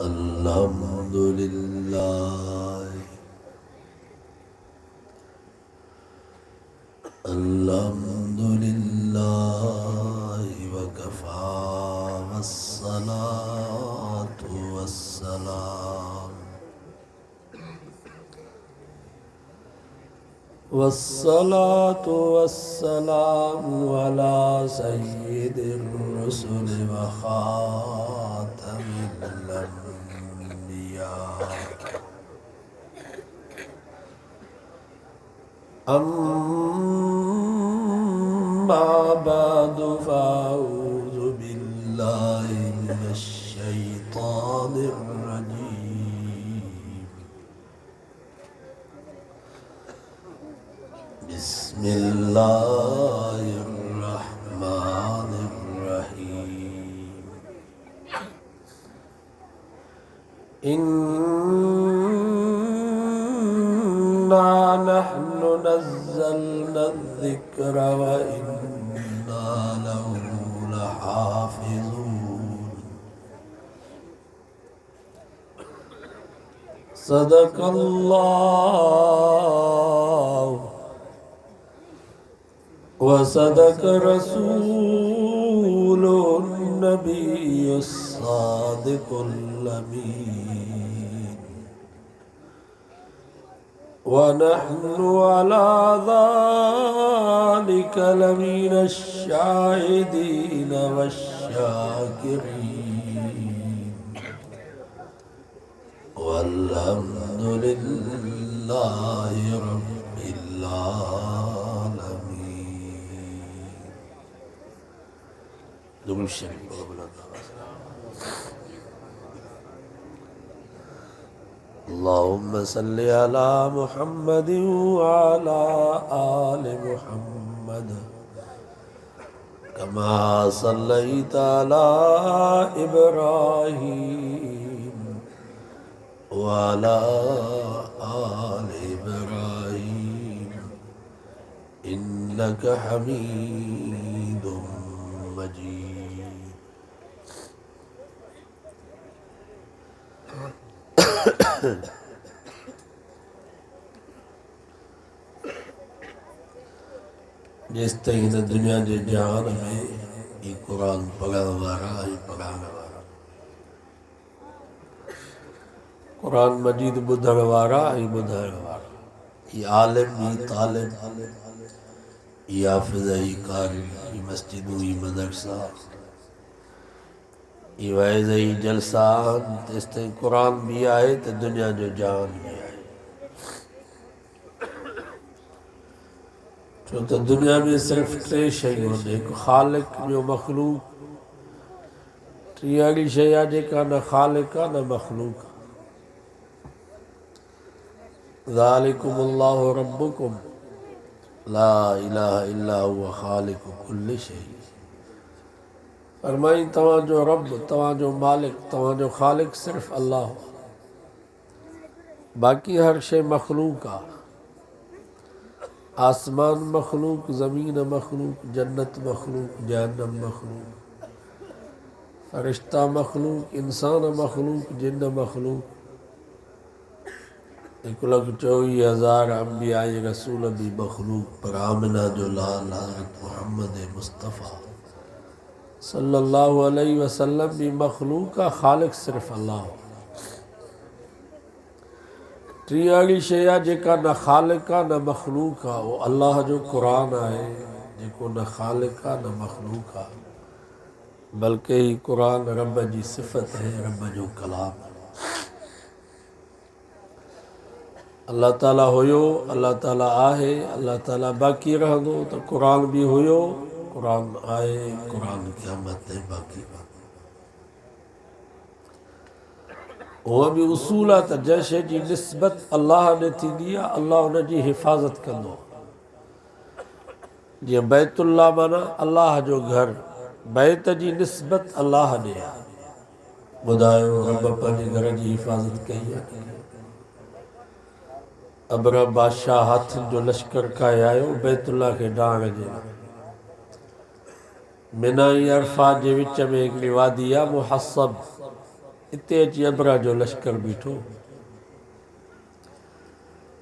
الحمد لله الحمد لله وكفى والصلاة والسلام على سيد الرسل وخاتم الأنبياء أما بعد فأعوذ بالله من الشيطان الرجيم بسم الله الرحمن الرحيم إنا نحن نزلنا الذكر وإنا له لحافظون صدق الله وصدق رسول النبي الصادق الأمين ونحن على ذلك لمن الشاهدين والشاكرين والحمد لله رب العالمين. درود شریف اللهم صل على محمد وعلى آل محمد كما صليت على إبراهيم وعلى آل إبراهيم إنك حميد مجيد. جس تین دنیا جے جہان میں یہ قرآن پڑھا وارا ہی پڑھانا وارا قرآن مجید بدھڑ وارا ہی بدھڑ وارا یہ عالم ہی طالب یہ حافظ ہی قاری یہ مسجد ہی مدرسہ یہ وعظ ہی جلسہ اس تین قرآن بھی آئے تو دنیا جو جہان بھی آئے تو دنیا میں صرف ٹے شیوں ایک خالق جو مخلوق ٹیاڑی شیا جے کا نہ خالق نہ مخلوق. ذالکم اللہ ربکم لا الہ الا هو خالق کل شیء. فرمائی تواں جو رب تواں جو مالک تواں جو خالق صرف اللہ ہو، باقی ہر شے مخلوق آ. آسمان مخلوق، زمین مخلوق، جنت مخلوق، جہنم مخلوق، فرشتہ مخلوق، انسان مخلوق، جن مخلوق. 1,24,000 انبیاء رسول بھی مخلوق پر آمنہ جو لال حضرت محمد مصطفیٰ صلی اللہ علیہ وسلم بھی مخلوق کا خالق صرف اللہ ہو. ٹیاڑی شیا جے کا نہ خالق نہ مخلوق وہ اللہ جو قرآن آئے جے کو نہ خالق نہ مخلوق بلکہ ہی قرآن رب جی صفت ہے، رب جو کلام ہے. اللہ تعالیٰ ہویو، اللہ تعالیٰ آہے، اللہ تعالیٰ باقی رہ دو تو قرآن بھی ہویو، قرآن آئے، قرآن قیامت ہے باقی. وہ بھی اصولات جیسے جی نسبت اللہ نے تھی دیا اللہ ان جی حفاظت کندو. جی بیت اللہ مانا اللہ جو گھر، بیت جی نسبت اللہ نے بدایو رب پنجے گھر جی حفاظت کئی ہے. ابرا بادشاہ ہاتھ جو لشکر کھائے آئے بیت اللہ کے ڈانگ جے منائی عرفات جے وچ میں ایک وادی محصب اتے اچی ابرا جو لشکر بیٹھو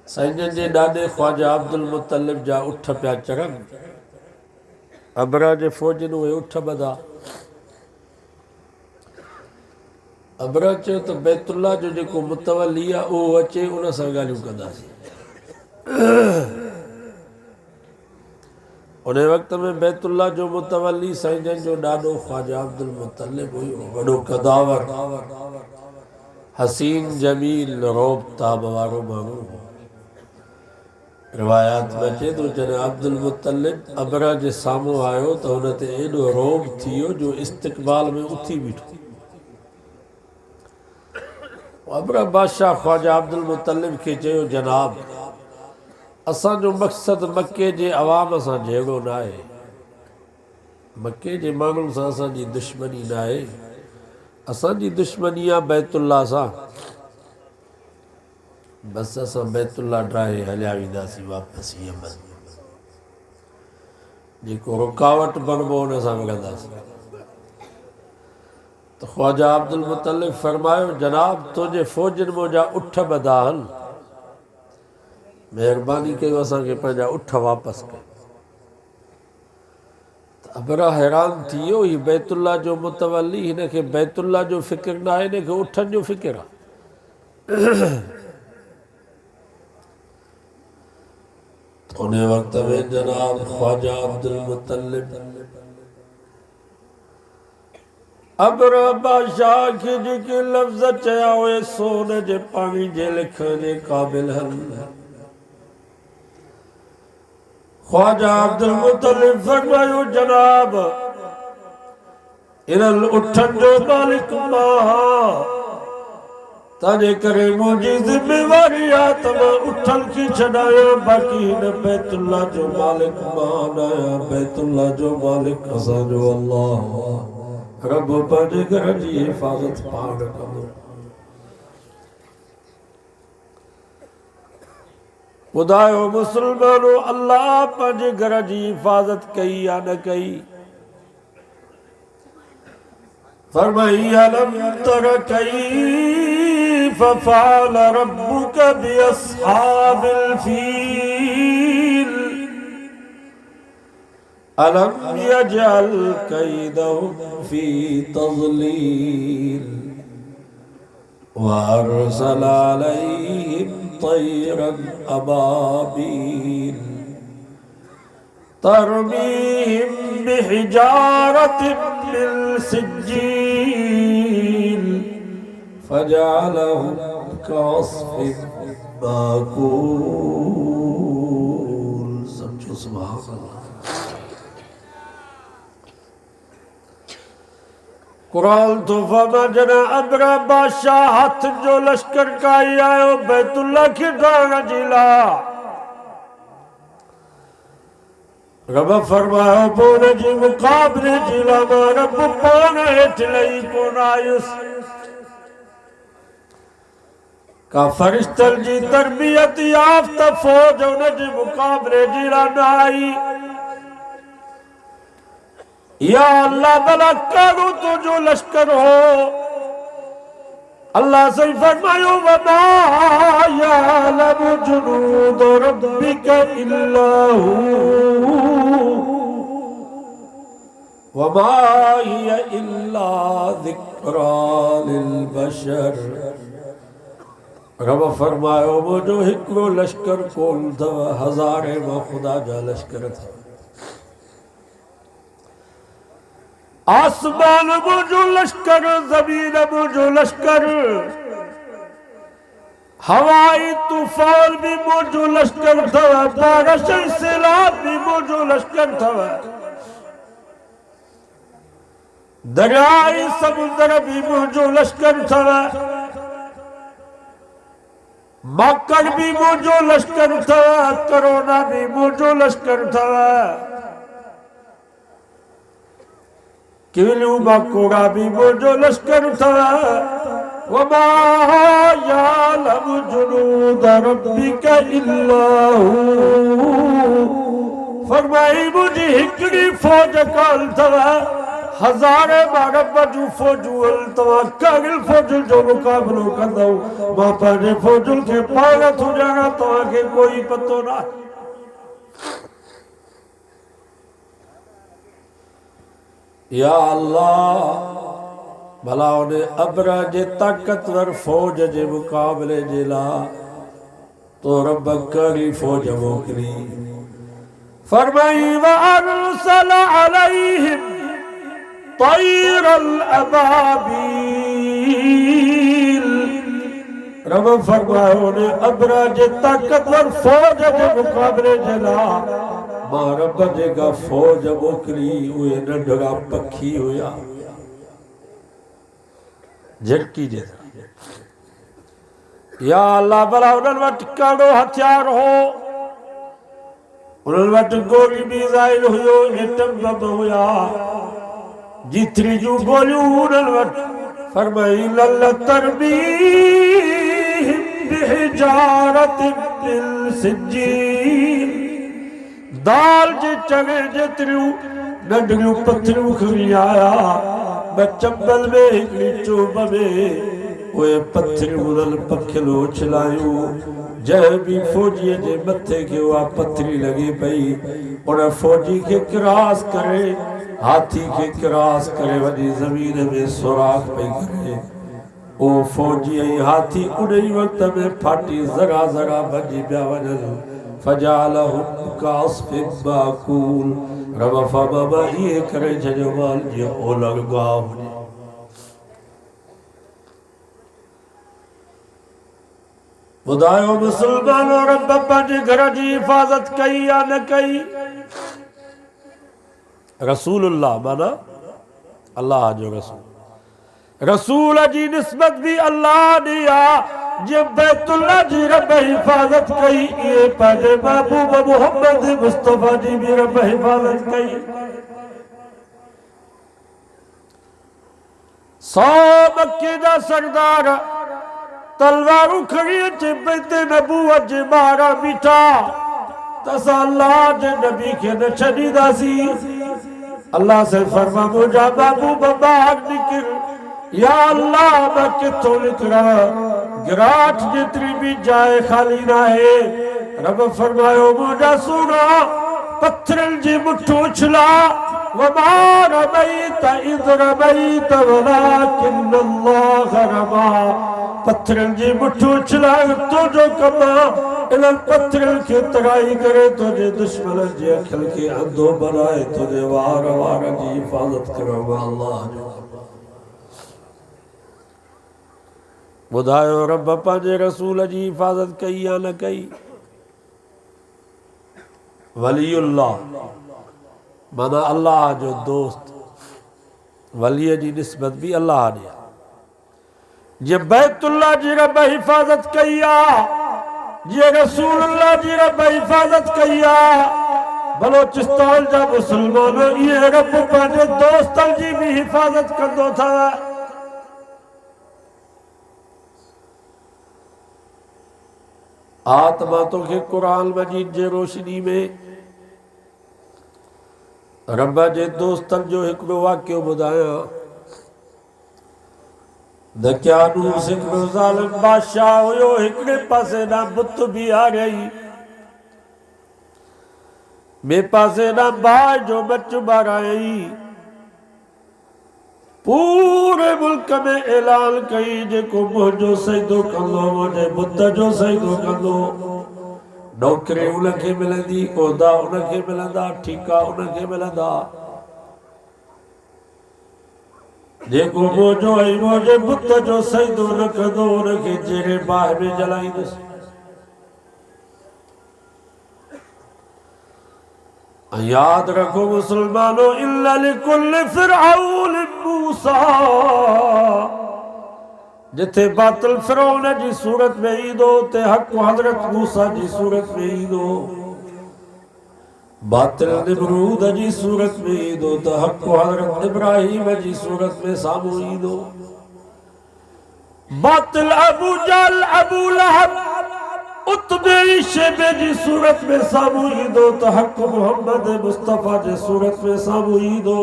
سائنجن جے ڈاڈے خواجہ عبد المطلب جا اٹھ پیا چرن ابرا جے فوجن ہوئے اٹھ بدا ابرا چو تو بیت اللہ جو جے کو متولی او اچے انہاں سا گالیوں کدا سی انہیں وقت میں بیت اللہ جو متولی سائنجن جو ڈاڈو خواجہ عبد المطلب ہوئی وڈو قداور حسین جمیل روب تابوارو مانو روایات بچے تو جناب عبد المطلب ابرا جے سامو آئیو تو انہتے ایڈو روب تھیو جو استقبال میں اتھی بیٹھو ابرا بادشاہ خواجہ عبد المطلب کے چیو جناب اساں جو مقصد مکے جے عوام اساں جھیڑو نائے مکے جے مانگل ساں اساں جی دشمنی نائے اساں جی دشمنیاں بیت اللہ ساں بس اساں بیت اللہ ڈرائے ہلیاوی داسی واپس یمن جے کو رکاوٹ بنبو ان اساں مگندہ سی تو خواجہ عبد المطلب فرمائے جناب تجھے فوجن موجہ اٹھ بداہن مہربانی کے وساں کے پنجا اٹھ واپس کر ابرا حیران تھیو ہی بیت اللہ جو متولی ہی کہ بیت اللہ جو فکر نہ ہے کہ اٹھن جو فکر ہے تو انہیں وقت میں جناب خواجہ عبد المطلب ابرا بادشاہ کی جی کی لفظ چاہیا ہوئے سونے جے پانی جے لکھنے قابل ہن خواجہ عبد المطلب فرمائیو جناب انہل اٹھن جو مالک ماہا تانے کرے مجھے ذمہ واریات میں اٹھن کی چھڑایا باقی نہ بیت اللہ جو مالک ماہا نایا بیت اللہ جو مالک قصہ جو اللہ رب پانے گھر جی حفاظت پانا کرو خدایو مسلمانو اللہ پانے گھر جی حفاظت کئی یا نہ کئی فرمائی علم تر کیف فعل ربک بی اصحاب الفیل ألم يجعل كيدهم في تضليل وأرسل عليهم طيرا أبابيل ترميهم بحجارة من سجيل فجعلهم كعصف مأكول سمجھو سبحان اللہ قرآن تو فمجنا ابرا بادشاہ ہاتھ جو لشکر کا ہی آئے بیت اللہ کی ڈانا جلا رب فرمایا پونے جی مقابلے جلا ما رب پانا اٹھلئی پونا آئیس کا فرشتل جی تربیت یافتہ فوج انہیں جی مقابلے جلا نائی یا اللہ بلا کرو تو جو لشکر ہو اللہ سے فرمائیو وَمَا يَعْلَمُ جُنُودَ رَبِّكَ إِلَّا هُوَ وَمَا هِيَ إِلَّا ذِكْرَى لِلْبَشَرِ رب فرمائیو مجھو ہکرو لشکر کول دو ہزارے میں خدا جا لشکر تھا آسمان موجو لشکر زمین موجو لشکر ہوائی طوفان بھی موجو لشکر تھا بارش سیلاب بھی موجو لشکر تھا دریائی سمندر بھی موجو لشکر تھا مکر بھی موجو لشکر تھا کرونا بھی موجو لشکر تھا کیلو مکوڑا بھی موجو لشکر تھا وَمَا يَعْلَمُ جُنُودَ رَبِّكَ إِلَّا هُوَ فرمائی مجھے ہکڑی فوج کال تھا ہزارے بارب جو فوجول توکل فوجل جو مقابلو کندو ماں پانے فوجل کے پاگت ہو جانا تواکے کوئی پتو نہ یا اللہ بھلا انہیں ابرج طاقتور فوج جے مقابلے جلا تو رب کری فوج موکلی فرمائی وَأَرْسَلَ عَلَيْهِمْ طَيْرَ الْأَبَابِيلِ رب فرمائے انہیں ابرج طاقتور فوج جے مقابلے جلا ماں رب جے گا فوج موکلی ہوئے نڈھڑا پکھی ہویا جھٹکی جیسا یا اللہ بلا انہوں وٹ کڑو ہتھیار ہو انہوں وٹ گولی میزائل ہوئے ایٹم بم ہویا جتری جو گولیوں انہوں وٹ فرمائی لَلَّ تَرْبِيهِمْ بِحِجَارَةٍ مِّن سِجِّيلٍ دال جے چگے جتریوں نڈریوں پتھریوں کھری آیا میں چمبل میں ہکڑی چوب میں وہ پتھر مدل پکھلو چلائیوں جہے بھی فوجی جے متھے کے وہ پتھری لگی پئی انہیں فوجی کے کراس کرے ہاتھی کے کراس کرے وجی زمین میں سوراخ پئی کرے وہ فوجی ہاتھی انہی وقت میں پھاٹی ذرا ذرا بجی بیا وجل فجعلہم کعصف ماکول رب فبابا یہ کرے جو مال یہ اولگ گواہ ہو جائے خدایو مسلمانو رب پانچ گھر جی حفاظت کئی یا نہ کئی رسول اللہ مانا اللہ جو رسول جی نسبت بھی اللہ دیا جب بیت اللہ جی رب حفاظت کئی یہ پہلے محبوب محمد مصطفیٰ جی بھی رب حفاظت کئی 100 مکے دا سردار تلوارو کھڑی چے بیت نبوت جے مارا بیٹھا تسا اللہ جے نبی کے نچنی دا سی اللہ سے فرما مجھا محبوب باہر نکل یا اللہ میں کتوں نکلا گراٹ جتری بھی جائے خالی نہ ہے رب فرمائے مجھا سونا پتھرل جی مٹھو چھلا وما رمیت اذ رمیت ولیکن اللہ رما پتھرل جی مٹھو چھلا تو جو کما انہاں پتھرل کی ترائی کرے تجھے دشمن جی اکھل کے اندھو بنائے تجھے وار وار جی حفاظت کرو اللہ جو بدھائیو رب پانچے رسول جی حفاظت کئی یا نہ کئی ولی اللہ مانا اللہ جو دوست ولی جی نسبت بھی اللہ دیا یہ بیت اللہ جی رب حفاظت کیا یہ رسول اللہ جی رب حفاظت کیا بلوچستان جا مسلمانوں یہ رب پانچے دوستان جی بھی حفاظت کردو تھا آتماتوں کے قرآن مجید جے روشنی میں ربا جے دوستن جو ہکڑو واقعو بدایا دکیانو سکڑو ظالم بادشاہ ہوئیو ہکڑے پاسے نہ بت بھی آ رہی بے پاسے نہ بائی جو بچ بار آئی پورے ملک میں اعلان کئی جے کو مجھو سیدو کندو مجھے بت جو سیدو کندو نوکرے انکے ملندی عہدہ انکے ملندا ٹھیکا انکے ملندا جے کو مجھو ای مجھے بت جو سیدو نکندو انکے جیرے باہ میں جلائی دس یاد رکھو مسلمانوں الا لکل فرعون موسیٰ جتے باطل فرعون جی صورت میں عیدو تے حق حضرت موسیٰ جی صورت میں عیدو باطل نمرود جی صورت میں عیدو تے حق حضرت ابراہیم جی صورت میں سامو عیدو باطل ابو جال ابو لہب اتبعی شیبے جی صورت میں سامو عیدو تو حق محمد مصطفیٰ جی صورت میں سامو عیدو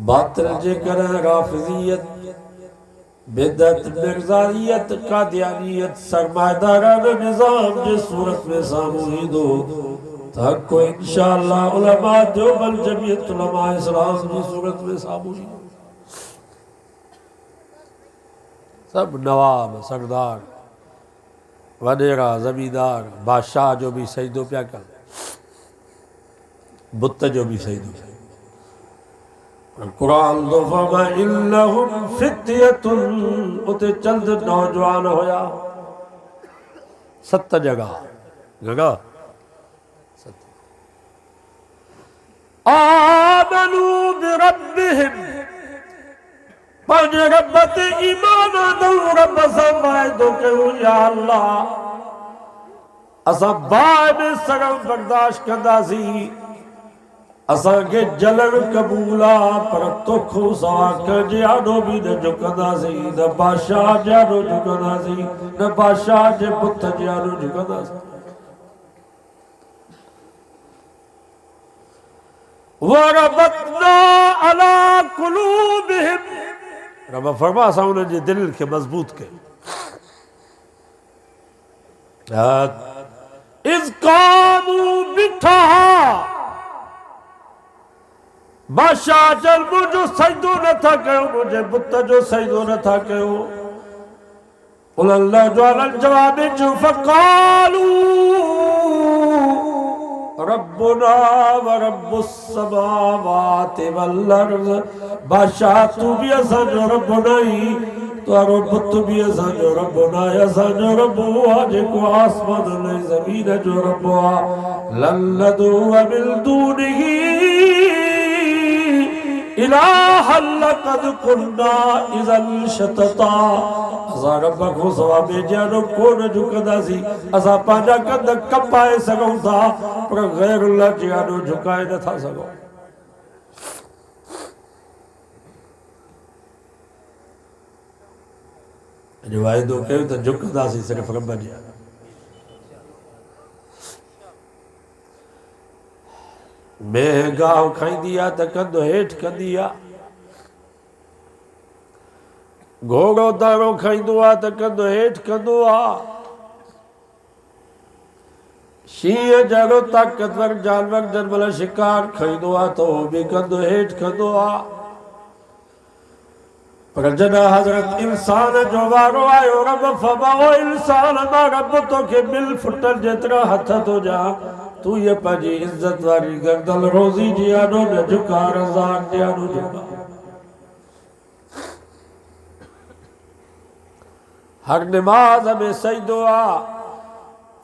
باطل جے کریں رافضیت بدعت مرزائیت قادیانیت سرمایداران نظام جے صورت میں ساموہی دو تک کو انشاءاللہ علماء دیوبند جمعیت علماء اسلام جی صورت میں ساموہی دو سب نواب سردار وڈیرہ زمیندار بادشاہ جو بھی سجدو پیا کر بت جو بھی سجدو پیا قرآن دو فرما انہم فتیت اتے چند نوجوان ہویا 7 جگہ جگہ آمنوا بربہم پانچ ربت ایمان دو رب سمائدو کہ یا اللہ اسا بائے میں سگم برداشت کردہ سی اسا کے جلن قبولا پر تکھو سواکر جیانو بھی نہ جھکنا سی نہ بادشاہ جیانو جھکنا سی نہ بادشاہ جے بت جیانو جھکنا سی وَرَبَطْنَا عَلَىٰ قُلُوبِهِمْ رب فرما اسا انہیں جے دل کے مضبوط کے اِذْ قَامُوا بِٹھا بادشاہ جل مجھو سجدو نہ تھا کہو مجھے بت جو سجدو نہ تھا کہو قُلَ اللَّهُ جَوَالَ الْجَوَابِ جو فَقَالُوا ربنا ورب السماوات والارض بادشاہ تو بھی ایسا جو رب نہیں تو رب تو بھی ایسا جو رب نہیں ایسا جو رب ہوا جے کو آسمان نہیں زمین جو رب ہوا لَلَّدُوا وَمِن دُونِهِ الہ لقد قلنا اذا شتتا اسا رب کو ثواب جانو کون جھکدا سی اسا پانجا کند کپائے سگوں تھا پر غیر اللہ جانو جھکائے نہ تھا سگوں جو وعدو کہو تو جھکدا سی صرف رب جانو میں گاہ کھائیں دیا تا کندو ہیٹ کر دیا گھوڑو دارو کھائیں دیا تا کندو ہیٹ کر دیا شیئے جانو طاقتور جانور جنمل شکار کھائیں دیا تو بھی کندو ہیٹ کر دیا پر جنا حضرت انسان جو بارو آئے رب فباو انسان ما رب تو کے مل فٹل جترا ہتھ تو جا تو یہ پجی عزت واری گردل روزی جیانو نہ جھکا رزاق جیانو جھکا ہر نماز میں سجدو آ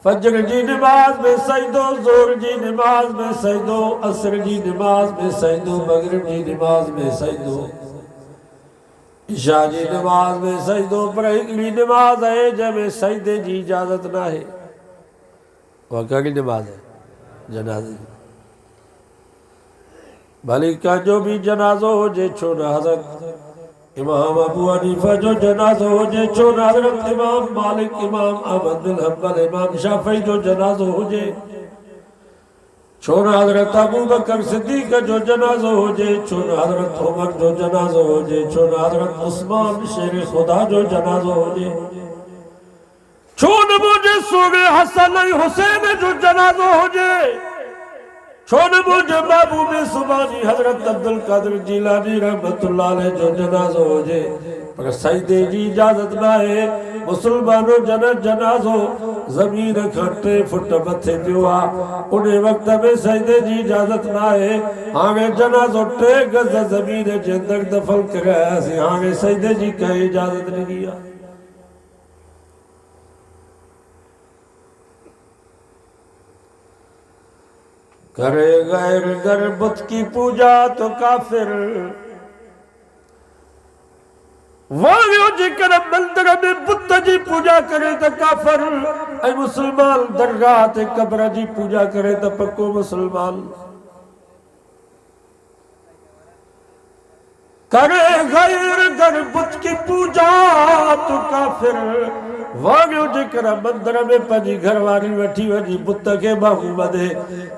فجر جی نماز میں سجدو زور جی نماز میں سجدو عصر جی نماز میں سجدو مغرب جی نماز میں سجدو عشاء جی نماز میں سجدو پر اگلی نماز ہے جب سجدے جی اجازت نہ ہے وہ کیا نماز ہے جنازہ بھلی کا جو بھی جنازہ ہو جے چھوڑا حضرت امام ابو حنیفہ جو جنازہ ہو جے چھوڑا حضرت امام مالک امام احمد بن حنبل امام شافعی جو جنازہ ہو جے چھوڑا حضرت ابو بکر صدیق جو جنازہ ہو جے چھوڑا حضرت عمر جو جنازہ ہو جے چھوڑا حضرت عثمان شیر خدا جو جنازہ ہو جے چھوڑ مجھے سوگے حسن حسین جو جنازہ ہو جائے چھوڑ مجھے محبوب سبحانی حضرت عبدالقادر جیلانی رحمت اللہ علیہ جو جنازہ ہو جائے پر سجدے جی اجازت نہ ہے مسلمانوں جنازو زمین کھٹے فٹ متھے پیوا انہیں وقت میں سجدے جی اجازت نہ ہے آگے جنازو ٹے گز زمین جندر دفل کرے ایسی آگے سجدے جی کہیں اجازت نہیں دیا کرے غیر گر بت کی پوجا تو کافر والیو جی کرے مندر میں بت جی پوجا کرے تو کافر اے مسلمان درگاہ تے قبر جی پوجا کرے تو پکو مسلمان کرے غیر گر بت کی پوجا تو کافر واگیو جکر مندر میں پنجی گھر واری وٹھی وجی بت کے باہو بدے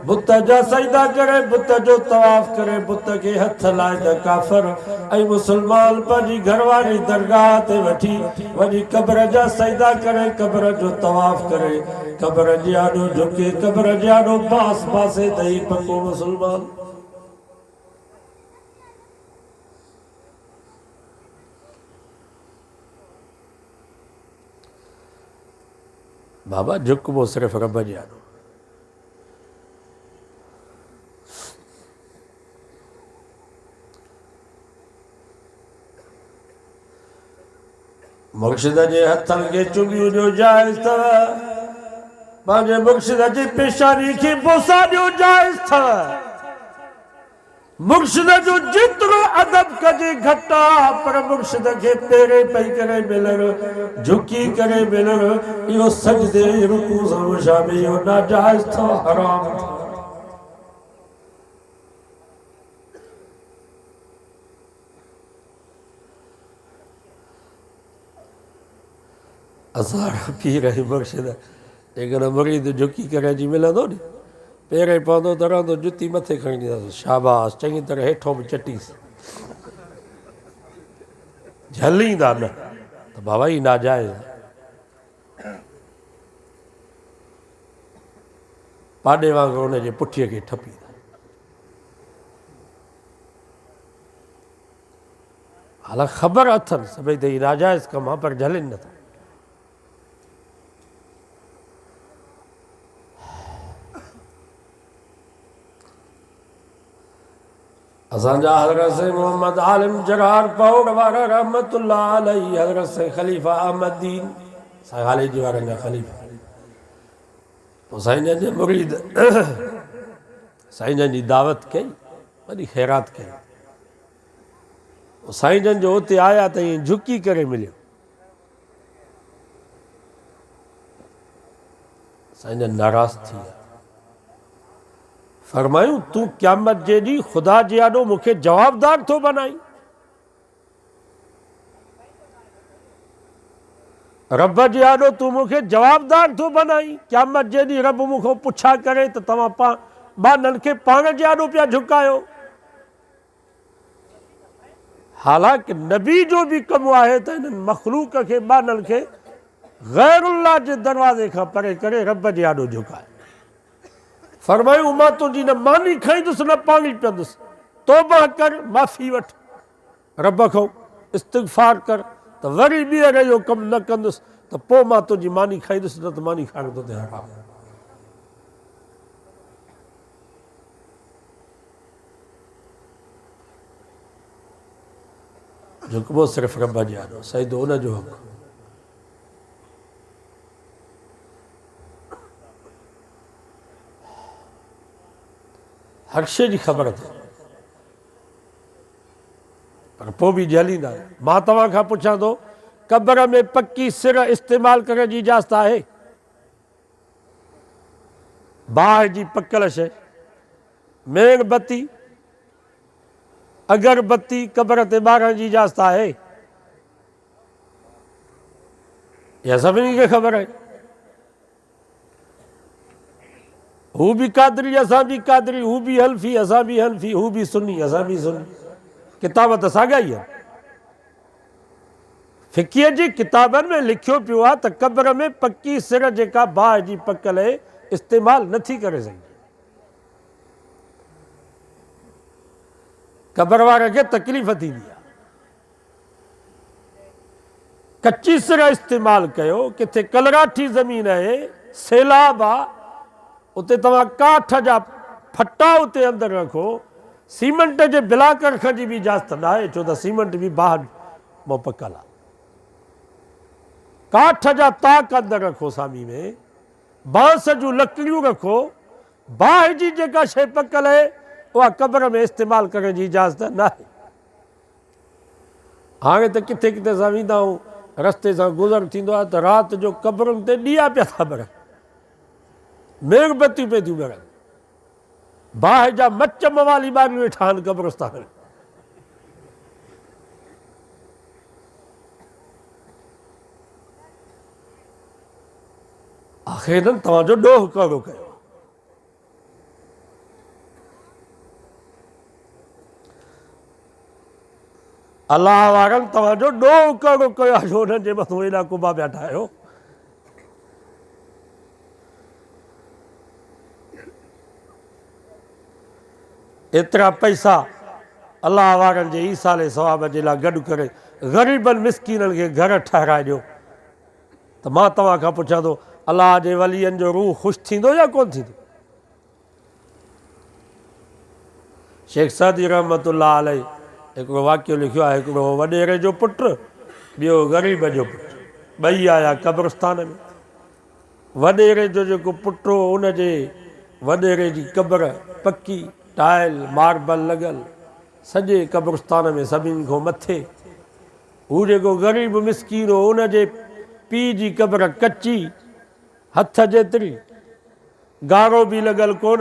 بت جا سجدہ کرے بت جو طواف کرے بت کے ہتھ لائے دا کافر ای مسلمان پنجی گھر واری درگاہ تے وٹھی وجی قبر جا سجدہ کرے قبر جو طواف کرے قبر جیانو جھکے قبر جیانو باس باسے دہی پکو مسلمان بابا جھکو صرف رب جانو مرشد جے ہتھن کے چوبیو جو جائز تھا مانجے مرشد جے پیشانی کی بوسا جو جائز تھا مرشد جو جترو ادب کجے گھٹا پر مرشد کے پیرے پئی کرے ملر جھکی کرے ملر یہ سجدے رکوع سمشابے یہ ناجائز تھا حرام تھا اساڑا پی رہی مرشد لیکن مرید جھکی کرے جی ملے دو نہیں پیرے پاندو دران تو جتی متھے کھڑی دا شاباش چنگی طرح ہیٹھوں میں چٹی سے جھلیں دا نا تو بابا ہی ناجائز پاڑے وانگر انہیں جے پٹھیے کے ٹھپی دا حالا خبر اتھن سبھی دے ناجائز کا ماں پر جھلیں نہ تھا اسان جا حضرت سے محمد عالم جرار پاوڑ وارا رحمت اللہ علیہ حضرت سے خلیفہ احمد دین سہالے جی وارنگا خلیفہ حسین جی مرید حسین جی دعوت کئی بڑی خیرات کئی حسین جن جو ہوتے آیا تا یہ جھکی کرے ملیو حسین جن ناراض تھی فرمائیوں تو قیامت جے دی خدا جیانو مکھے جوابدار تو بنائی رب جیانو تو مکھے جوابدار تو بنائی قیامت جے دی رب مکھو پچھا کرے تو تمہاں بانن کے پانگ جیانو پیا جھکایو حالانکہ نبی جو بھی کم آئے تھا انہاں مخلوق کے بانن کے غیر اللہ جے دروازے کا پرے کرے رب جیانو جھکائے فرمائے اما تو جی نہ مانی کھائی دس نہ پانی پیندس توبہ کر معافی وٹ رب کھو استغفار کر تو وری بھی اگر یہ کم نہ کندس تو پو ما تو جی مانی کھائی دس نہ تو مانی کھائی تو دے حرام جو کبو صرف رب جانو سید ہونا جو حق ہر شے جی خبر تھا پر پو بھی جھلی نہ ماں تواں کھا پوچھا تو قبر میں پکی سر استعمال کرنے جی اجازت ہے باہ جی پکل شے میگ بتی اگر بتی قبر تے بارہ جی اجازت ہے یہ سب نہیں کے خبر ہے ہو بھی قادری اساں بھی قادری ہو بھی حلفی اساں بھی حلفی ہو بھی سنی اساں بھی سنی کتابت اساں گئی ہے فقیہ جی کتابن میں لکھیو پیوا تا قبر میں پکی سر جے کا باہ جی پکل ہے استعمال نہ تھی کرے سکتے قبر وارے کے تکلیف تھی دیا کچی سر استعمال کہو کہ تھے کلراٹھی زمین ہے سیلاب آ اتے تمہاں کاٹھ جا پھٹا اتے اندر رکھو سیمنٹ جے بلا کر رکھن جی بھی اجازت نہ ہے چو دا سیمنٹ بھی باہر مو پکلا کاٹھ جا تاک اندر رکھو سامی میں بانس جو لکڑیوں رکھو باہ جی جے کا شے پکل ہے وہ قبر میں استعمال کرنے جی اجازت نہ ہے آگے تو کتے کتے زمینہ ہوں رستے سے گزر تھیندو ہے تو رات جو قبرن تے ڈیا پیا تھا برن میگ بتی پہ تھی برن باہ جا مچ موالی باری ویٹھان قبرستان آخیرن توجہ ڈوہ کرو کہو اللہ وارن توجہ ڈوہ کرو کہو آجونن جے بس ویلا کبا بیٹھا ہے ہو اترا پیسہ اللہ وارن جے ایسال ثواب جے لا گڈ کرے غریبن مسکینن کے گھر ٹھہرائے ڈیو تو ماں تواں کھا پوچھا تو اللہ جے ولین جو روح خوش تھیندو یا کون تھیندو شیخ سعدی رحمت اللہ علیہ ایک واقعہ لکھو ہے ایک وڈیرے جو پٹر بیو غریب جو پٹر بئی آیا قبرستان میں وڈیرے جو کو پٹرو ان جے وڈیرے جی قبر پکی ٹائل ماربل لگل سجے قبرستان میں سبین کو متھے وہ جو کو غریب مسکین ہو ان جے پی جی قبر کچی ہتھ جیتری گارو بھی لگل کون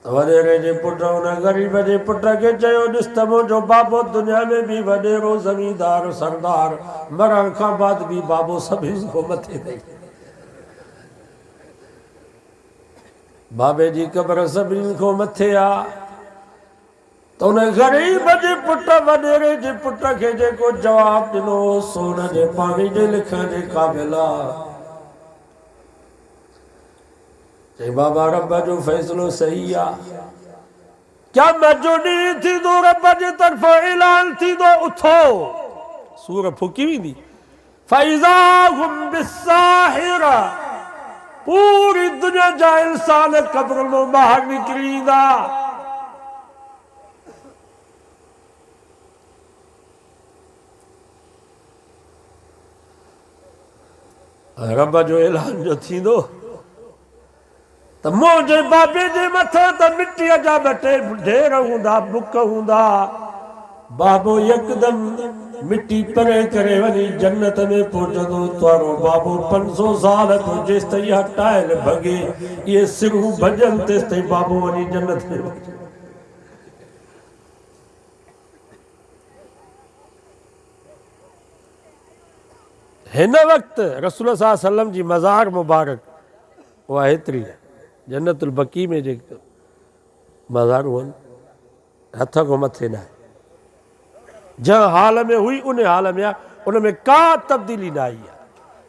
وڈیرے جے پٹر ان غریب جے پٹر کے چیو ڈستمو جو بابو دنیا میں بھی وڈیرو زمیندار سردار مرن کا بعد بھی بابو سبین کو متھے دے بابے جی قبر سبین کو متھے آ تو انہیں غریب جے پٹر وڈیرے جے پٹر کے جے کو جواب دنو سونا جے پانی جے لکھا جے قابلہ جے بابا رب جو فیصلو صحیح آ کیا مجھوڑی تھی دو رب جے طرف اعلان تھی دو اتھو سورہ پھوکی بھی دی فَإِذَا هُمْ بِالسَّاحِرَةِ پوری دنیا جا انسان قبر میں باہر نکلی دا رب جو اعلان جو تھی دو تو موجے بابے جے متھا تا مٹی جا بٹے ڈھیر ہوں دا بک ہوں دا بابو یکدم مٹی پرے کرے ونی جنت میں پہنچا دو توارو بابو 500 سال پہنچے ستے یہ ٹائل بھگے یہ سرہو بھجن تے ستے بابو ونی جنت میں ہن وقت رسول اللہ صلی اللہ علیہ وسلم جی مزار مبارک وہ ہتری ہے جنت البقی میں جے مزار ہون ہتھا کو متھے نہ ہے جہاں حال میں ہوئی انہیں حال میں انہیں میں کا تبدیلی نہ آئی ہے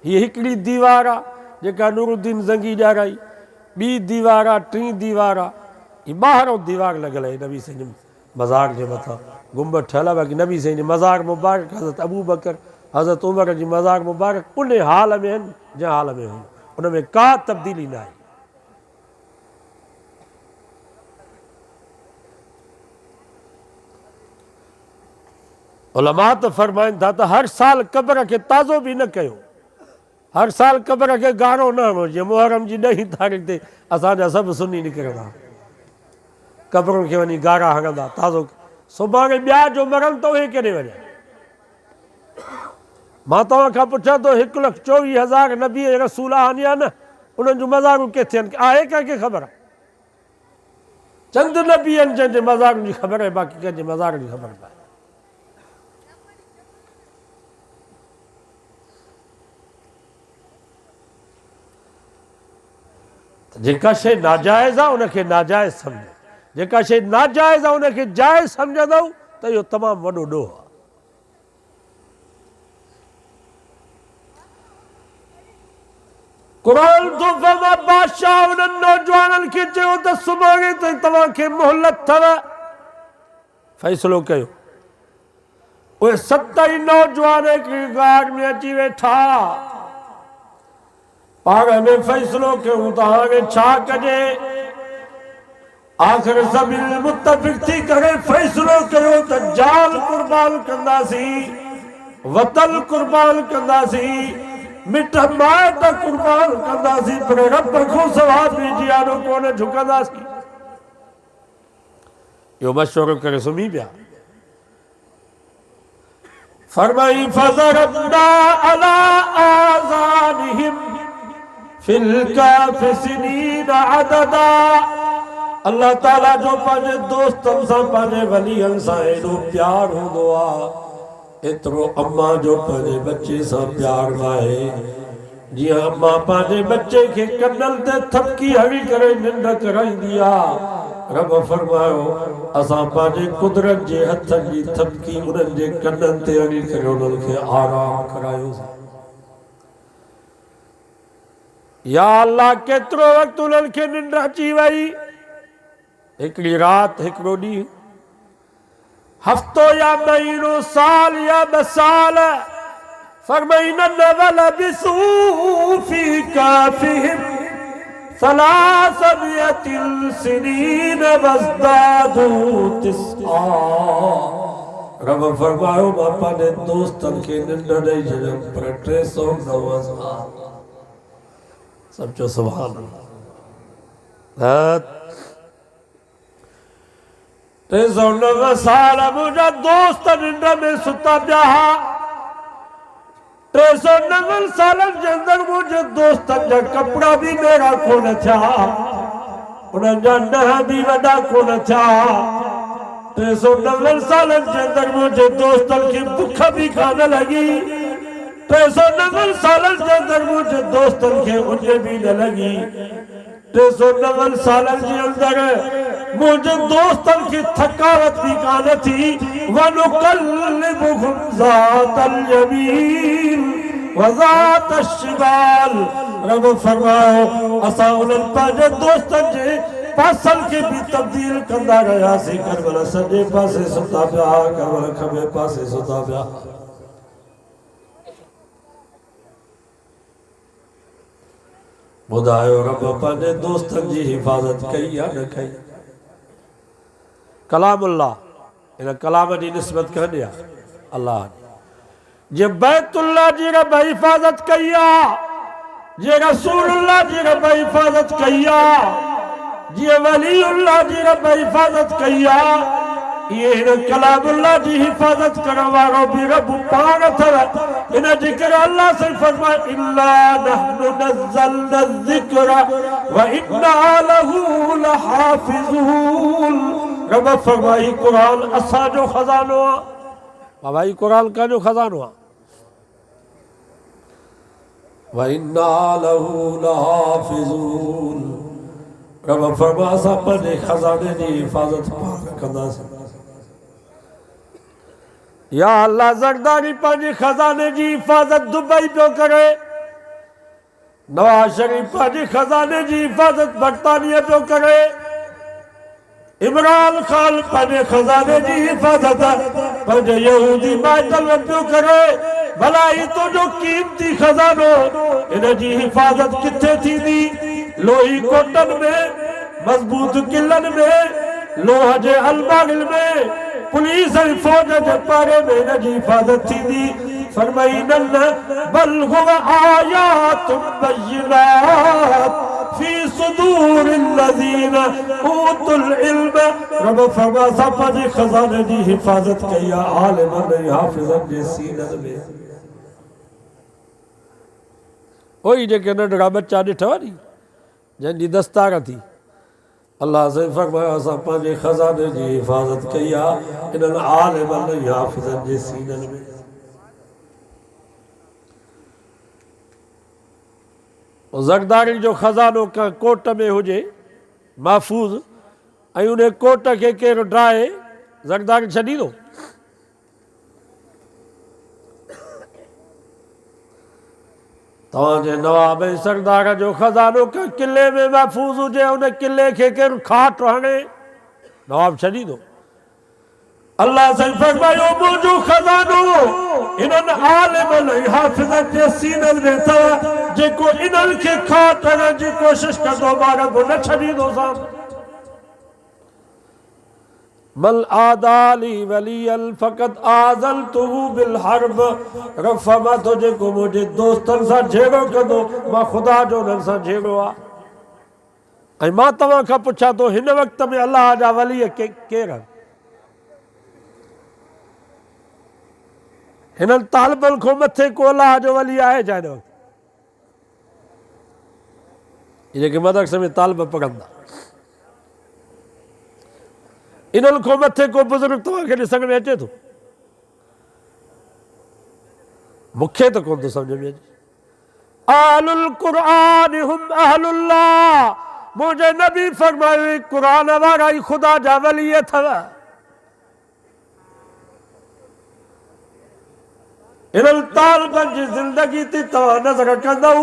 یہ ہکڑی دیوارا جکا نور الدین زنگی جا رہی بی دیوارا ٹری دیوارا یہ باہروں دیوار لگل ہے نبی سے مزار جے متھا گنبد ٹھہلا باقی نبی سے مزار مبارک حضرت ابو بکر حضرت عمر جی مزار مبارک انہیں حال میں جہاں حال میں ہوئی انہیں میں کا تبدیلی نہ آئی علماء تو فرمائن تھا تو ہر سال قبر کے تازو بھی نہ کہو ہر سال قبر کے گارو نہ ہو یہ محرم جی نہیں تاریخ دے اساں سب سنی نکرنا قبروں کے ونی گارا ہنگا تازو صبح کے بیا جو مرن تو ہی کرے وجہ ماتاں کا پوچھا تو 1,24,000 نبی رسول آنیا نا انہوں جو مزاروں کے تھے آئے کہ خبر چند نبی ان جن مزاروں کی خبر ہے باقی کہ مزاروں کی خبر ہے جنکا شے ناجائز ہے انہیں کے ناجائز سمجھے جنکا شے ناجائز ہے انہیں کے جائز سمجھے دو تو یہ تمام وڈو ڈو ہے قرآن تو فما بادشاہ انہوں نوجوانن کی چاہو تو صبح گئی تو تمام کے محلت تھا فیصلوں کہو وہ 70 نوجوانے کی گاڑ میں اچھی بیٹھا پاگے میں فیصلوں کے اتہاں چھا کجے آخر زمین متفق تھی کرے فیصلوں کرو دجال قربان کندہ سی وطن قربان کندہ سی مٹھا مائتا قربان کندہ سی پر رب کو سواب بھی جیانوں کونے جھکندہ سی یہ مشورہ کرے سمی بیا فرمائی فَضَرَبْنَا عَلَىٰ آذَانِهِمْ فِي الْكَافِ سِنِينَ عَدَدًا اللہ تعالیٰ جو پانے دوست ہمسا پانے ولی ہمسا ایڈو پیار ہو دعا اترو اممہ جو پانے بچے سا پیار لائے جی ہاں ماں پانے بچے کے کنل تے تھپکی ہڑی کرے ننڈ کرائی دیا رب فرماؤ اساں پانے قدرت جے ہتھن جی تھپکی انہن جے کنل تے ہڑی کرے انہن کے آرام کرائیو یا اللہ کترو وقت انہن کے ننڈ اچی وئی ایکڑی رات ایکڑو ڈی ہفتو یا مہینو سال یا بسال فرمائن وَلَبِثُوا فِي كَهْفِهِمْ ثَلَاثَمِائَةِ سِنِينَ وَازْدَادُوا تِسْعًا رب فرماؤ باپا نے دوستن کے ننڈ نہیں جنم پر 390 سب جو سبحان اللہ 390 سال مجھا دوست ننڈ میں ستا بیاہا 390 سالن کے اندر مجھے دوستن جا کپڑا بھی میرا کھونا چاہا انہاں جا نہ بھی وڈا کھونا چاہا 390 سالن کے اندر مجھے دوستن کی بکھا بھی کھانا لگی 390 سالن کے اندر مجھے دوستن کے انجے بھی نہ لگی 390 سالن کے اندر مجھے دوستن کی تھکاوت بھی کھانا تھی وَنُقَلِّبُهُمْ ذَاتَ الْيَمِينِ وَذَاتَ الشِّمَالِ رب فرماؤ اسا انہن پاجے دوستن جے پاسل کے بھی تبدیل کردہ گیا سی کربلا سجے پاسے ستا پیا کربلا کھبے پاسے ستا پیا بدایو رب پانے دوستن جی حفاظت کئی یا نہ کئی کلام اللہ انہا کلام دی نسبت کہنیا اللہ جی بیت اللہ جی رب حفاظت کیا جی رسول اللہ جی رب حفاظت کیا جی ولی اللہ جی رب حفاظت کیا یہ کلام اللہ جی حفاظت کروارو بھی رب پانت ہے انہا ذکر اللہ سے فرمائے إِلَّا نَحْنُ نَزَّلْنَا الذِّكْرَ وَإِنَّا لَهُ لَحَافِظُونَ رب فرمائی قرآن اسا جو خزانو بابائی قرآن کا جو خزانو وَإِنَّا لَهُ لَحَافِظُونَ رب فرما اسا پنے خزانے دی حفاظت کندہ سے یا اللہ زرداری پانی خزانے جی حفاظت دبئی پہ کرے نواز شریف پانی خزانے جی حفاظت برطانیہ پہ کرے عمران خان پانی خزانے جی حفاظت پانی یہودی مائتل پہ کرے بھلائی تو جو قیمتی خزانوں انہیں جی حفاظت کتھے تھی دی لوہی کوٹن میں مضبوط قلن میں لوہ جے الماغل میں پولیس فوج کے پارے میں نجی حفاظت تھی دی فرمائن اللہ بل ہوا آیات بینات فی صدور الذین اوتوا العلم رب فرما سپا جی خزانے جی حفاظت کیا عالمان نے حافظت جی سینت میں وہی جے کہ نڈڑا بچہ ڈٹھا نہیں جن جی دستارہ تھی اللہ سے فرمایا سا پانچے خزانے جی حفاظت کیا انہاں عالم اللہ حافظن جی سینن میں زرداری جو خزانوں کا کوٹ میں ہو جے محفوظ ایوں نے کوٹ کے کیر ڈرائے زرداری چھڑی دو تاں جے نواب سردار جو خزانوں کا قلعے میں محفوظ ہو جائے انہیں قلعے کے کھاٹ رہنے نواب چھڑی دو اللہ سے فرمائیو موجو خزانوں انہاں عالم علیہ حافظت جے سینل میں تھا جے کو انہاں کے کھاٹ رہنے جی کوشش کر دو بارہ کو نہ چھڑی دو سام مل آدالی ولی فقط آزلتو بالحرب رفما تجھے کو مجھے دوستن سا جھیڑو کر دو ماں خدا جو نن سا جھیڑو آ اے ماں تمہاں کا پچھا تو ہن وقت میں اللہ جا ولی کیرا ہنن طالب کو متھے کو اللہ جو ولی آئے جائے وقت یہ کہ مدرسے میں طالب پڑھندا انہوں کو متھے کو بزرگ تو آگے سنگ میں اچے تو مکھے تو کون تو سمجھ میں اہل القرآن ہم اہل اللہ، مجھے نبی فرمائے قرآن وارا ہی خدا جا ولی تھا. انہاں طالبن جی زندگی تی تو نظر کندو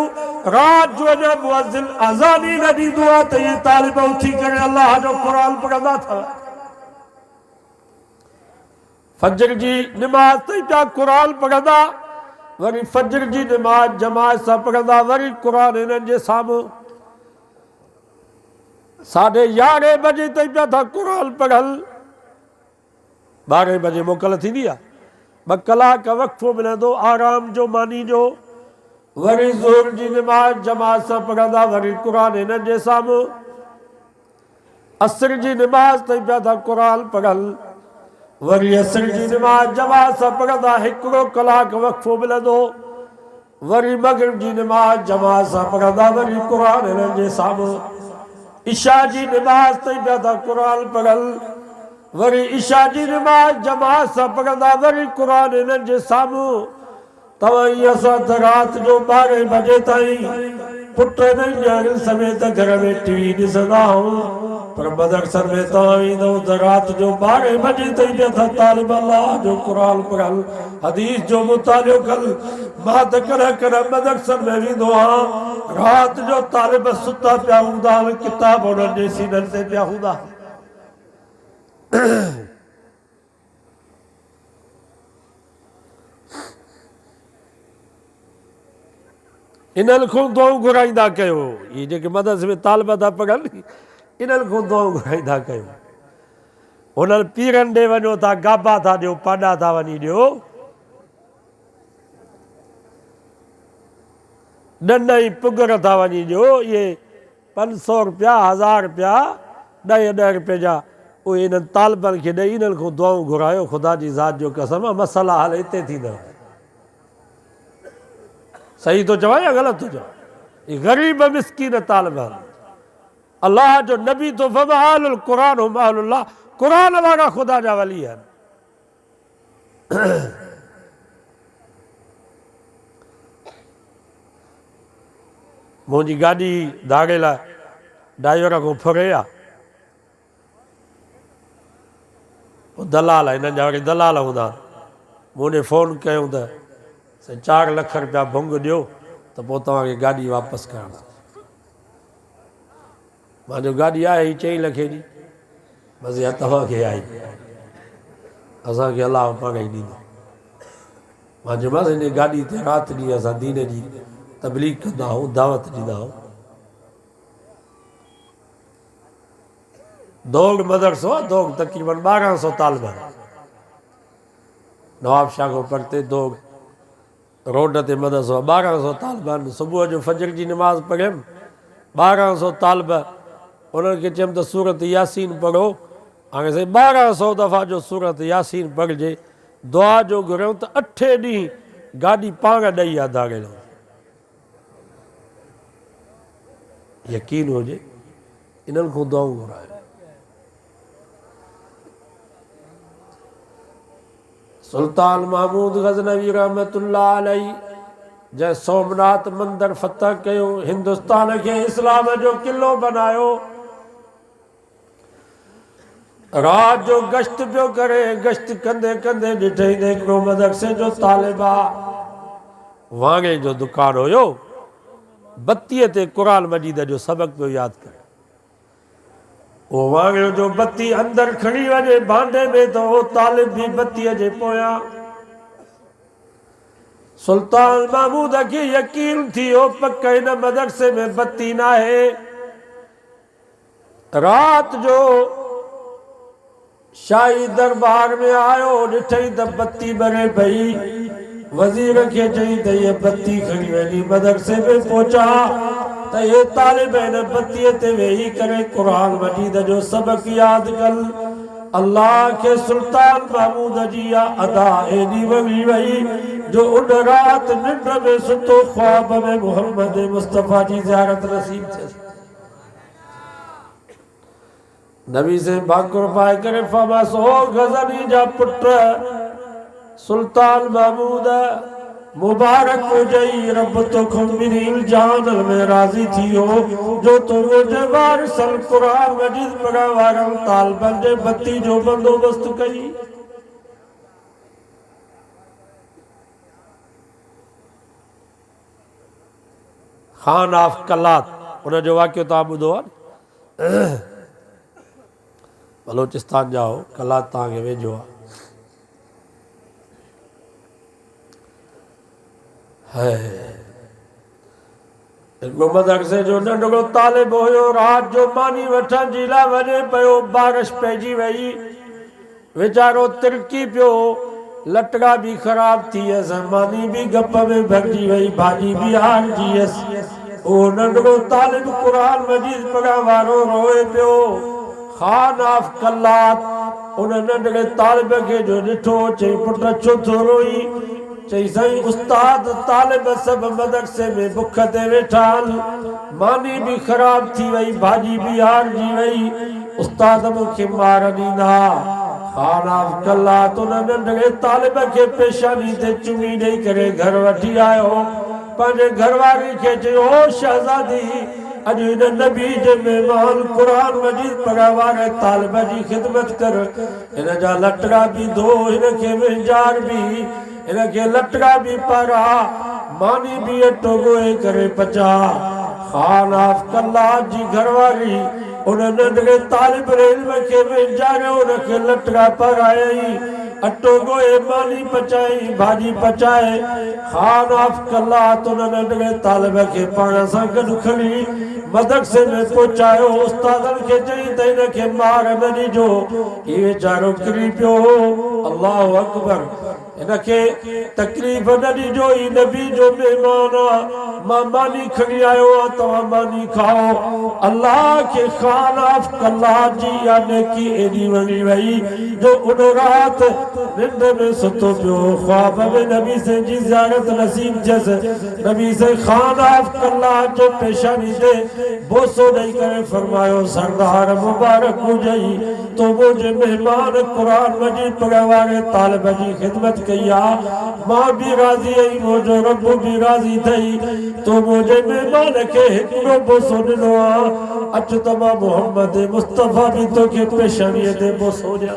رات جو اجا مؤذن اذانی نبی دعا تے یہ طالب اٹھی کرے اللہ جو قرآن پڑھدا تھا. فجر جی نماز تے پیا قرآن پڑھدا، وری فجر جی نماز جماعت سا پڑھدا، وری قرآن انہاں جے ساموں 11:30 بجے تے پیا تھا قرآن پڑھل. 12 بجے موکل تھی دیا 2 کلاک وقفو ملے دو آرام جو مانی جو، وری ظہر جی نماز جماعت سا پڑھدا، وری قرآن انہاں جے ساموں. عصر جی نماز تے پیا تھا قرآن پڑھل، وری عصر جی نماز جماعت سا پڑھدا 1 کلاک وقفو ملے دو، وری مغرب جی نماز جماعت سا پڑھدا، وری قرآن انہاں جے ساموں. عشاء جی نماز تے پیا تھا قرآن پڑھل، وری عشاء جی نماز جماعت سا پڑھدا، وری قرآن انہاں جے ساموں. توائی اسا رات جو 12 بجے تائیں پٹے نہیں جانل سمیت گھر میں ٹی وی ڈسدا ہوں، پر مدرسہ میں تائیں دو رات جو 12 بجے تائیں تھا طالب اللہ جو قرآن پڑھل، حدیث جو مطالعہ کل بات کرا مدرسہ میں بھی دو ہاں. رات جو طالب ستا پیا ہوندا کتاب انہاں جے سینن تے پیا ہوندا. انہاں کو دعاؤں گھرائیندہ کہو، یہ جو کہ مدرسے میں طالبہ تھا پڑھل انہاں کو دعاؤں گھرائیندہ کہو. انہاں پیرن دے ونو تھا گابا تھا جو پاڈا تھا ونی جو ڈنڈائی پگر تھا ونی جو یہ 500 روپیہ 1000 روپیہ 10 روپے جا وہ انہاں طالبان کے دے انہاں کو دعاؤں گھرائیو خدا جی ذات جو قسم مسئلہ حل اتے تھی نہ. صحیح تو چاہا یا غلط تو چاہا؟ یہ غریب مسکین طالبان اللہ جو نبی تو فَمَعَالُ القرآن ہم اہل اللہ، قرآن والا خدا جا ولی ہے. مجھے گاڑی داڑے لا ڈائیورہ کو پھریا وہ دلال ہے انہاں جاوری دلال ہوندا مجھے فون کہے ہوندا 4 لکھ روپیہ بھنگ دیو تو پوتا وہاں کی گاڑی واپس کرنا. ماں جو گاڑی آئے ہی 4 لکھے دی بس یہ تمہاں کے آئی اساں کے اللہ پاک ہی نہیں. ماں جو بس انہیں گاڑی تے رات دی اساں دینے دی تبلیغ کردا ہوں دعوت دیدا ہوں. دوگ مدرسہ دوگ تقریباً 1200 طالبہ نواب شاہ کو پڑھتے دوگ روڈ تے مدرسہ 1200 طالبہ. صبح جو فجر جی نماز پڑھیں 1200 طالبہ انہوں کے چیم تو سورت یاسین پڑھو آگے سے 1200 دفعہ جو سورت یاسین پڑھ جے دعا جو گھروں تو 8 ڈی گاڑی پانگا ڈائی آدھا گئے لو. یقین ہو جے انہوں کو دعاؤں گھر آئے. سلطان محمود غزنوی رحمت اللہ علیہ جے سومنات مندر فتح کیو ہندوستان کے اسلام جو قلعو بنایو. رات جو گشت پیو کرے گشت کندے کندے ڈٹھے دیکھو مدرسے جو طالبہ وانگے جو دکان ہویو بتیے تے قرآن مجید جو سبق پیو یاد کرے. وہ وانگے جو بتی اندر کھڑی وجے بانڈے میں تو وہ طالب بھی بتی جے پویا. سلطان محمود کی یقین تھی وہ پکا ان مدرسے میں بتی نہ ہے. رات جو شاہی دربار میں آئیو ڈٹھائی دا بتی بنے بھئی وزیر کے چاہی دا یہ بتی کھڑی ویلی مدرسے میں پہنچا تا یہ طالب ہے بتی تے وہی کرے قرآن مجید جو سبق یاد کر. اللہ کے سلطان محمود جی ادا اینی وی وی جو ان رات نند میں ستو خواب میں محمد مصطفیٰ جی زیارت نصیب تھے. نبی سے بھاکر پائے کرے فامس ہو غزنی جا پٹر سلطان محمود مبارک ہو جائی رب تو خمبرین جانل میں راضی تھی ہو جو تو مجھے وارسل قرآن مجید پڑا وارم طالبان جے بتی جو بندوبست کئی خان آف کلات انہیں جو واقعہ تعبد ہوا بلوچستان جاؤ کلات تانگے ویجو ہے محمد اکسے جو ننڈگو طالب ہوئیو رات جو مانی وٹھن جیلا ونے پیو بارش پیجی وئی وچارو ترکی پیو لٹگا بھی خراب تھی ہے زمانی بھی گپ میں بھگجی وئی بھاجی بھی آن جی اس او ننڈگو طالب قرآن مجید پڑا وارو روئے پیو خان آف کلات انہیں ننڈگے طالب کے جو نٹھو چاہی پٹا چھو تھو روئی چاہی سائیں استاد طالب سب مدرسے میں بکھتے ویٹھال مانی بھی خراب تھی وئی بھاجی بھی آن جی وئی استاد مکھے مارنی نا خان آف کلات انہیں ننڈگے طالب کے پیشانی تے چمی نہیں کرے گھر وٹھی آئے ہو پانچے گھر والی کھیچے او شہزادی اجو انہیں نبی جے مہمان قرآن مجید پڑھاوارے طالبہ جی خدمت کر انہیں جا لٹڑا بھی دو انہیں کے منجار بھی انہیں کے لٹڑا بھی پڑھا مانی بھی اٹھو گوئے کرے پچا خان آف کلات جی گھر والی انہیں ننڈگے طالب علم کے منجارے انہیں کے لٹڑا پڑھائے اٹو گوئے مانی پچائی بھاجی پچائے خان آف کلات انہیں ننڈگے طالبہ کے پانا سنگن کھڑی مدرسے میں پہنچائے استادن کے چاہیے تینہ کے مار منی جو یہ چاروں قریبیو اللہ اکبر انہ کے تکلیف نڈی جو ہی نبی جو مہمانا ماں مانی کھڑی آئے ہوا تو مانی کھاؤ اللہ کے خان آف کلات جی یعنی کی ایڈی ونی وئی جو انہوں رات نند میں ستو پیو خواب میں نبی سے جی زیارت نصیب جیسے نبی سے خان آف کلات جو پیشانی دے بوسو نہیں کرے فرمایو سردار مبارک ہو جائی تو مجھے مہمان قرآن مجید پڑھوارے طالب جی خدمت کیا ماں بھی راضی ہے مجھے رب بھی راضی تھی تو مجھے مہمان کے ہکڑو بوسو ننوا اچتما محمد مصطفیٰ بھی تو کے پیشانی دے بوسو جا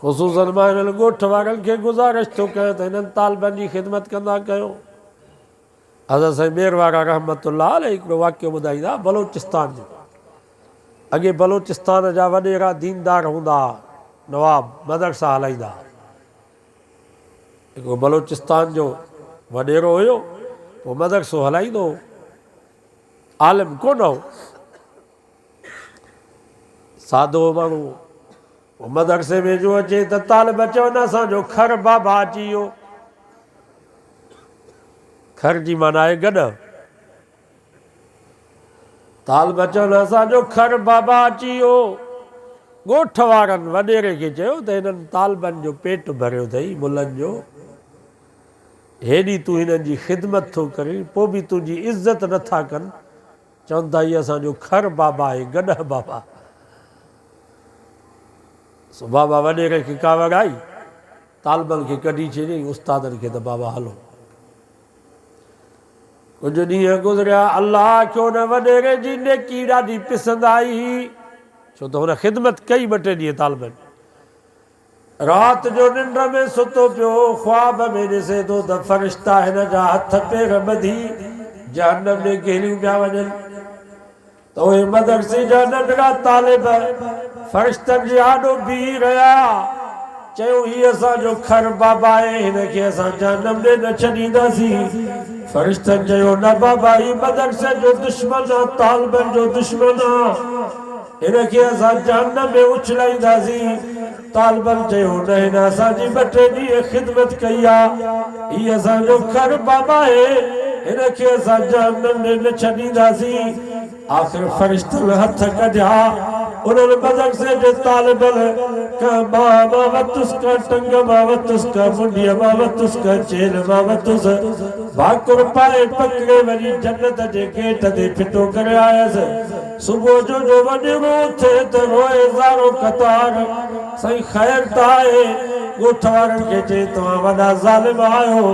خصوصاً مائنل گوٹھ وارل کے گزارش تو کہتے ہیں طالبان جی خدمت کرنا کہو حضرت صاحب میروارا رحمت اللہ علیہ ایک واقعہ بدائی دا بلوچستان جو اگے بلوچستان جا وڈیرا دیندار ہوندا نواب مدرسہ ہلائی دا ایک بلوچستان جو وڈیرو ہوئیو وہ مدرسو ہلائی دو عالم کون ہو سادو مانو وہ مدرسے میں جو اچھے تا طالب چونا سا جو کھر بابا چیو کھر جی منائے گڑ طالب چونا سا جو کھر بابا چیو گوٹھ وارن وڈیرے کے چیو تے انہن طالبن جو پیٹ بھریو تھئی ملن جو ہیڈی تو انہن جی خدمت تھو کری پو بھی تو جی عزت نہ تھا کن چوندا ہی اساں جو کھر بابا ہے گڑ بابا سو بابا وڈیرے کی کاوڑ آئی طالبن کے کڈی چھے استادن کے تو بابا ہلو کچھ نہیں گزریا اللہ کیوں نہ وڈیرے جی نیکی ڈاڈی پسند آئی چھو تو انہیں خدمت کئی بٹے دیئے طالبن رات جو ننڈ میں ستو پیو خواب میں جسے دو دا فرشتہ ہے نہ جا ہتھ پیر بدھی جہنم نے گہلیوں پیا وجن تو یہ مدرسی جا ننڈگا طالب فرشتن جی آڈو بھی ریا چاہو ہی ایسا جو کھر بابا ہے انہیں کہ ایسا جہنم نے نہ چنی دا سی فرشتن چاہو نہ بابا ہی مدرسے جو دشمنہ طالبن جو دشمنہ انہیں کہ ایسا جہنم میں اچھلائی دا سی طالبن چاہو نہیں ناسا جی بٹے دیئے خدمت کیا یہ ایسا جو کھر بابا ہے انہیں کہ ایسا جہنم نے نہ چنی دا سی آخر فرشتن ہتھ کڑیا انہوں نے بدک سے جو طالب کہ ماما وطس کا ٹنگ ماوتس کا منڈیا ماوتس کا چیل ماوتس بھاکر پائے پکڑے ولی جنت جے گیٹ دے پھٹو کرے آیا سے صبح جو وجرو تھے تو روئے زارو قطار سائیں خیر تائے گوٹھوارن کے چے تمہاں وڈا ظالم آئیو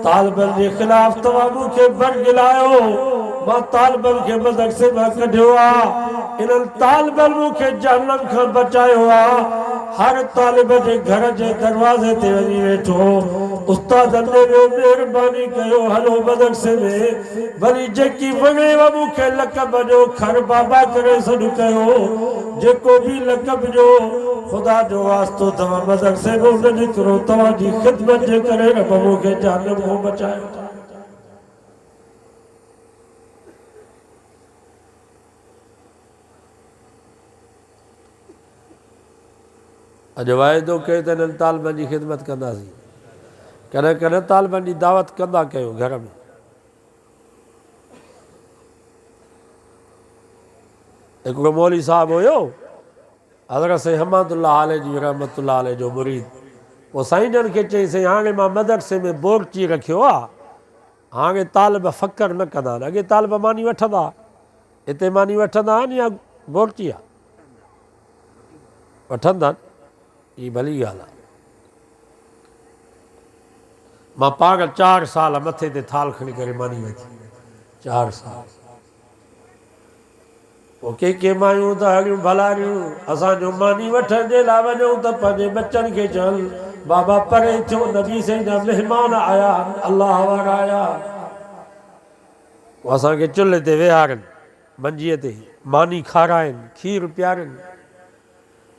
طالبن کے خلاف تمہاں کے برگلائیو ماں طالبن کے مدد سے کڈھوا انہاں طالبن کے جہنم کا بچائیوا ہر طالب کے گھر کے دروازے تے وñi ویٹھو استاد نے مہربانی کیو ہلو مدرسے میں بھلی جیکی ونے ومو کے لقب جو کھر بابا کرے سن کیو جیکو بھی لقب جو خدا جو واسطو تمہاں مدرسے میں نہ نکرو تمہاں جی خدمت جے کرے رب مو کے جہنم کو بچائے اج وعدو کہے تے نن طالبن جی خدمت کندا سی کنے کنے طالبن جی دعوت کندا کیو گھر میں ایک مولوی صاحب ہویو حضرت سے حمد اللہ علیہ جی رحمت اللہ علیہ جو مرید وہ سائیں جن کے چئی سے ہاں ماں مدرسے میں بورچی رکھیو ہاں طالب فکر نہ کندا اگے طالب مانی وٹھندا اتے مانی وٹھندا یا بورچی وٹھندا یہ بھلی گالا ماں پاگل 4 سال متھے تے تھال کھڑی کرے مانی وٹھی 4 سال وہ کے مایوں تا ہڑیوں بھلاریوں اساں جو مانی وٹھن جے لا وñوں تا پنجے بچن کے چل بابا پرے تھو نبی سے جا مہمان آیا اللہ وار آیا اساں کے چلے تے ویہارن منجیے تے مانی کھارائن کھیر پیارن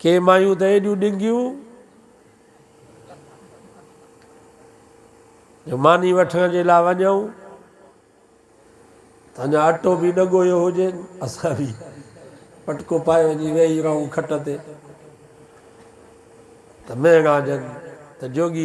کے مایوں تے ایڈیوں ڈنگیوں جو مانی وٹھن جے لا وñوں تاں اٹو بھی نہ گویو ہوجے اساں بھی پٹکو پائے وñi ویہی رہوں کھٹ تے تے مہنگا جن تے جوگی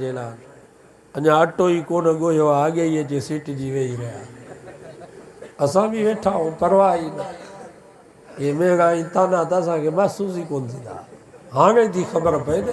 جے لا اñا اٹو ہی کون گویو اگے ہی جے سیٹ جی ویہی رہیا اساں بھی ویٹھا ہوں پرواہ ہی نہ یہ مہنگائی تانا تا اساں کے محسوس ہی کون تھی ہاں تھی خبر پئے تے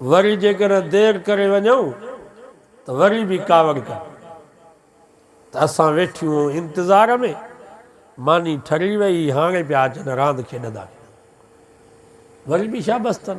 وری جے کر دیر کرے وñوں تو وری بھی کاوڑ کر تو اساں ویٹھیوں انتظار میں مانی ٹھری وئی ہاں پیا اچن راند کھیڈندا وری بھی شابستن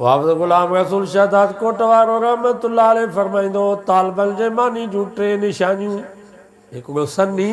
حافظ غلام رسول شہداد کوٹوارو رحمت اللہ علیہ فرمائندو طالبن جے مانی جوں 3 نشانیوں ہکڑو سنی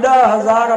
10,000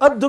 1/2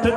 3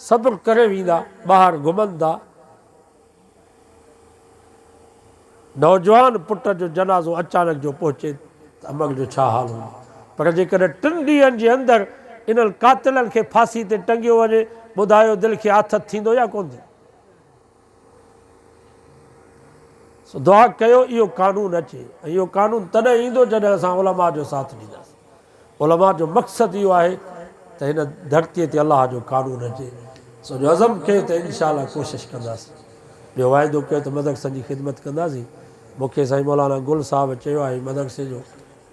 صبر کرے ویندا باہر گھمندا نوجوان پٹ جو جنازو اچانک جو پہچے تو امر جو چھا حال ہو پر جيڪڏهن 3 ڏينهن جي اندر انهن قاتلن کي ڦاسي تي ٽنگيو وڃي ٻڌايو دل کي آٿت ٿيندو يا ڪون ٿيندو سو دعا کيو اهو قانون اچي ۽ اهو قانون تڏهن ايندو جڏهن اسان علماء جو ساتھ ڏينداسين علماء جو مقصد اهو آهي ته هن دھرتيءَ تي الله جو قانون اچي سو جو عزم کي ته انشاءالله کوشش ڪنداسين ٻيو واعدو کيو ته مدرسن جي خدمت ڪنداسين مونکي سائين مولانا گل صاحب چيو آهي مدرسي جو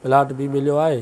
پلاٽ بھی مليو آهي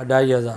2500